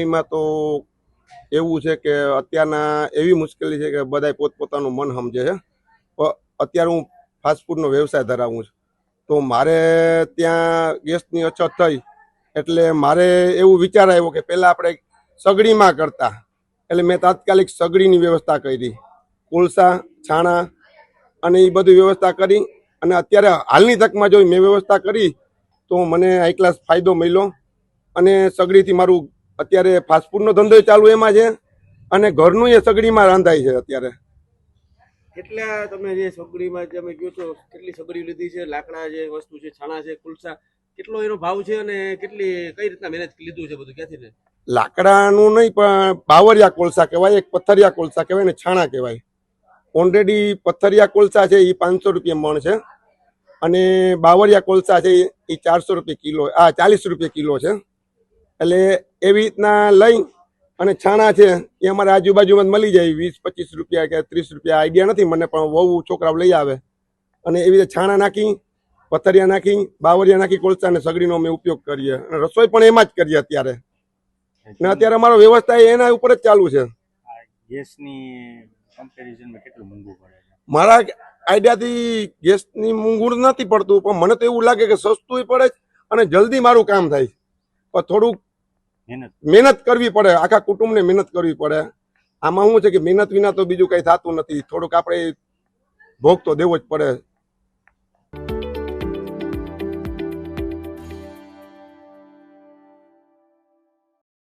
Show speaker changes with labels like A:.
A: એમાં તો એવું છે કે અત્યારના એવી મુશ્કેલી છે કે બધા પોતપોતાનું મન સમજે છે. અત્યારે હું ફાસ્ટફૂડનો વ્યવસાય ધરાવું છું, તો મારે ત્યાં ગેસની અછત થઈ એટલે મારે એવું વિચાર આવ્યો કે પહેલાં આપણે સગડીમાં કરતા, એટલે મેં તાત્કાલિક સગડીની વ્યવસ્થા કરી, કોલસા છાણા અને એ બધી વ્યવસ્થા કરી. અને અત્યારે હાલની તકમાં જો મેં વ્યવસ્થા કરી તો મને હાઈ ક્લાસ ફાયદો મળ્યો અને સગડીથી મારું અત્યારે ફાસ્ટફૂડનો ધંધો ચાલુ એમાં છે અને ઘરનું એ સગડીમાં રાંધાય છે. અત્યારે
B: કેટલા તમે જે સગડીમાં તમે કહો છો કેટલી સગડી લીધી છે, લાકડા જે વસ્તુ છે, છાણા છે, કુલસા, કેટલો એનો ભાવ છે અને કેટલી કઈ રીતના મહેનત લીધું છે બધું ક્યાંથી ને?
A: લાકડાનું નહીં પણ બાવરિયા કોલસા કહેવાય, એક પથ્થરિયા કોલસા કહેવાય ને છાણા કહેવાય. ઓલરેડી પથ્થરિયા કોલસા છે એ 500 રૂપિયા મણ છે અને બાવરિયા કોલસા છે એ 400 રૂપિયા કિલો, 40 રૂપિયા કિલો છે. એટલે એવી રીતના લઈ અને છાણા છે એ અમારે આજુબાજુમાં જ મળી જાય, 20-25 રૂપિયા કે 30 રૂપિયા, આઈડિયા નથી મને, પણ વહુ છોકરાઓ લઈ આવે અને એવી રીતે છાણા નાખી, પથ્થરિયા નાખી, બાવરિયા નાખી, કોલસા અને સગડીનો અમે ઉપયોગ કરીએ અને રસોઈ પણ એમાં જ કરીએ અત્યારે. ને અત્યારે અમારો વ્યવસ્થા એના ઉપર જ ચાલુ છે.
C: ગેસની કમ્પેરિઝનમાં કેટલું મોંઘું પડે છે?
A: મારા આઈડિયાથી ગેસની મોંઘું નથી પડતું, પણ મને તો એવું લાગે કે સસ્તું પડે અને જલ્દી મારું કામ થાય. પણ થોડુંક મહેનત કરવી પડે, આખા કુટુંબને મહેનત કરવી પડે. આમાં શું છે કે મહેનત વિના તો બીજું કંઈ થતું નથી. થોડુંક આપણે ભોગ તો દેવો જ પડે.